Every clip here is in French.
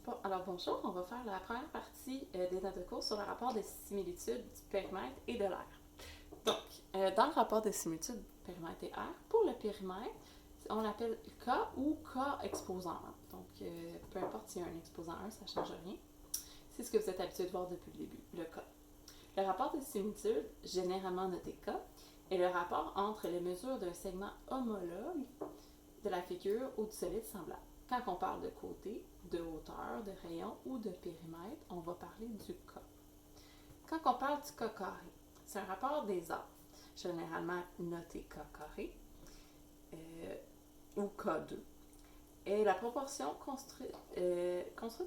Bon, alors bonjour, on va faire la première partie des notes de cours sur le rapport de similitude du périmètre et de l'aire. Donc, dans le rapport de similitude périmètre et aire, pour le périmètre, on l'appelle K ou K exposant 1. Donc, peu importe s'il y a un exposant 1, ça ne change rien. C'est ce que vous êtes habitué de voir depuis le début, le K. Le rapport de similitude, généralement noté K, est le rapport entre les mesures d'un segment homologue de la figure ou du solide semblable. Quand on parle de côté, de hauteur, de rayon ou de périmètre, on va parler du K. Quand on parle du K carré, c'est un rapport des arbres, généralement noté K carré ou K2, et la proportion construite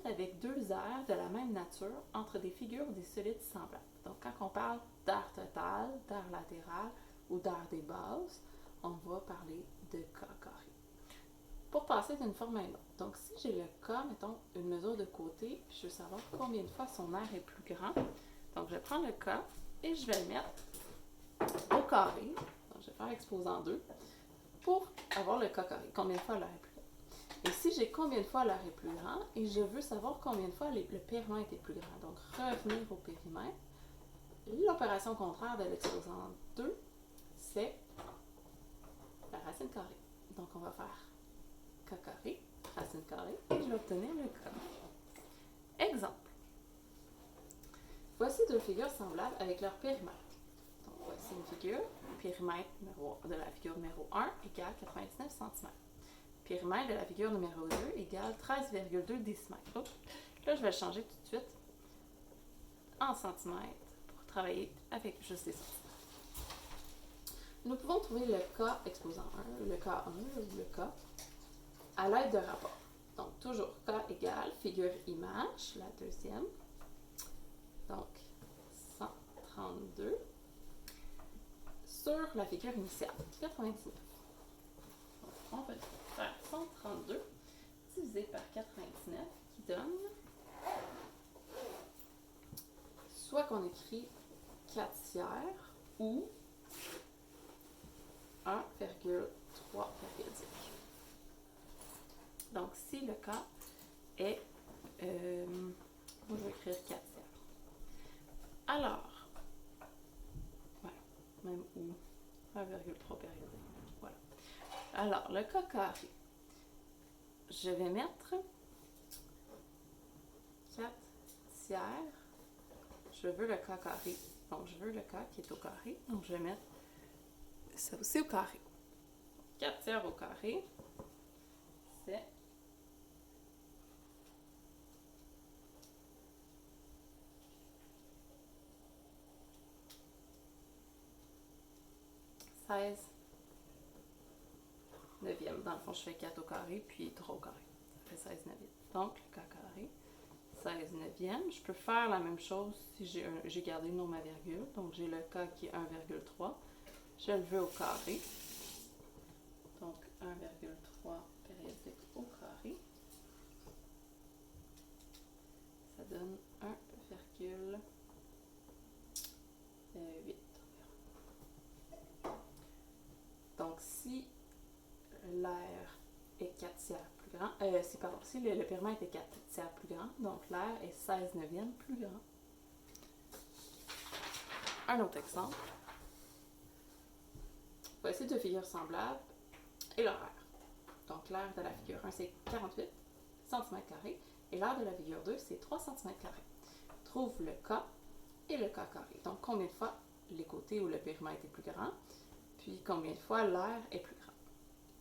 avec deux aires de la même nature entre des figures ou des solides semblables. Donc, quand on parle d'aire totale, d'aire latérale ou d'aire des bases, on va parler de K carré. Pour passer d'une forme à une autre. Donc, si j'ai le K, mettons, une mesure de côté, puis je veux savoir combien de fois son aire est plus grand, donc je vais prendre le K et je vais le mettre au carré. Donc, je vais faire exposant 2 pour avoir le K carré. Combien de fois l'aire est plus grand. Et si j'ai combien de fois l'aire est plus grand, et je veux savoir combien de fois le périmètre est plus grand, donc revenir au périmètre, l'opération contraire de l'exposant 2, c'est la racine carrée. Donc, on va faire K carré, racine carrée, et je vais obtenir le K. Exemple. Voici deux figures semblables avec leur périmètre. Donc, voici une figure, périmètre de la figure numéro 1 égale 99 cm. Périmètre de la figure numéro 2 égale 13,2 décimètres. Oups. Là, je vais le changer tout de suite en centimètres pour travailler avec juste les centimètres. Nous pouvons trouver le K exposant 1, le K1 ou le K à l'aide de rapports. Donc, toujours K égale figure image, la deuxième. Donc, 132 sur la figure initiale, 99. Donc, on va faire 132 divisé par 99 qui donne soit qu'on écrit 4 tiers ou 1,3,10. Donc, si le K est, moi je vais écrire 4 tiers. Alors, voilà, même ou 1,3 période. Voilà. Alors, le K carré, je vais mettre 4 tiers. Je veux le K carré. Donc, je veux le K qui est au carré. Donc, je vais mettre ça aussi au carré. 4 tiers au carré, c'est 16 neuvième. Dans le fond, je fais 4 au carré, puis 3 au carré. Ça fait 16 neuvième. Donc, le K carré, 16 neuvième. Je peux faire la même chose si j'ai gardé non ma virgule. Donc, j'ai le K qui est 1,3. Je le veux au carré. Donc, 1,3 périodique au carré. Ça donne 1,8. Donc, si l'air est 4 tiers plus grand, si le périmètre est 4 tiers plus grand, donc l'air est 16 neuvième plus grand. Un autre exemple. Voici deux figures semblables et leur aire. Donc, l'aire de la figure 1, c'est 48 cm² et l'aire de la figure 2, c'est 3 cm². Trouve le K et le K carré. Donc, combien de fois les côtés où le périmètre est plus grand, puis combien de fois l'aire est plus grand.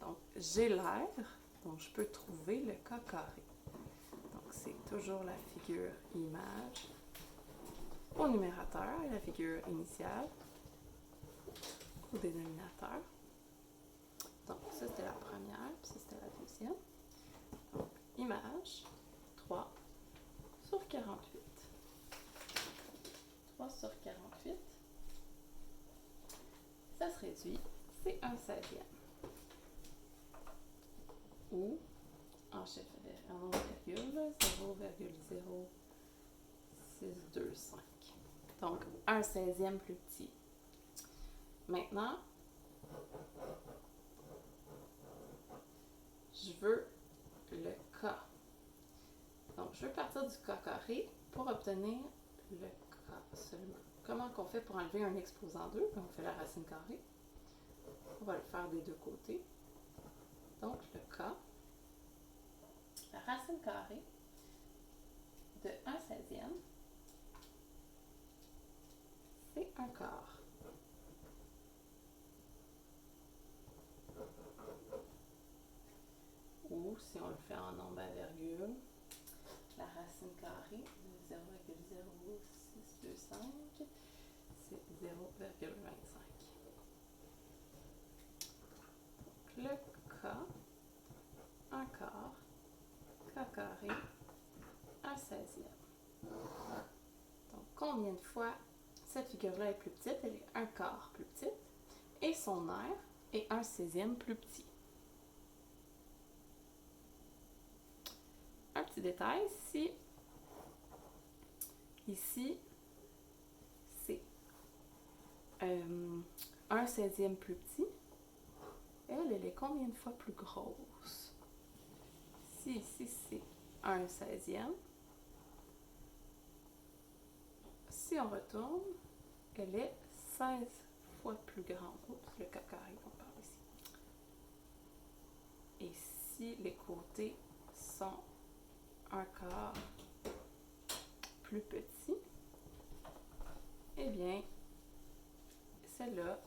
Donc, j'ai l'aire, donc je peux trouver le K carré. Donc, c'est toujours la figure image au numérateur et la figure initiale au dénominateur. Donc, ça, c'était la première, puis ça, c'était la deuxième. Donc, image, 3 sur 48. 3 sur 48, ça se réduit, c'est 1/16e. Ou, en virgule, 0,0625. Donc, 1/16e plus petit. Maintenant, je veux le K. Donc, Donc, je vais partir du cas carré pour obtenir le cas seulement. Comment qu'on fait pour enlever un exposant 2? On fait la racine carrée. On va le faire des deux côtés. Donc, le cas, la racine carrée de 1/16e, c'est un quart. Ou, si on le fait en nombre à virgule, la racine carrée de 0,0625, c'est 0,25. Le cas, un quart, cas carré, 1/16e. Donc, combien de fois cette figure-là est plus petite? Elle est un quart plus petite. Et son aire est 1/16e plus petit. Un petit détail, ici, c'est 1/16e plus petit. Elle est combien de fois plus grosse? Si ici, c'est 1/16e. Si on retourne, elle est 16 fois plus grande. Oups, le cas carré qu'on parle ici. Et si les côtés sont un quart plus petit, eh bien, celle-là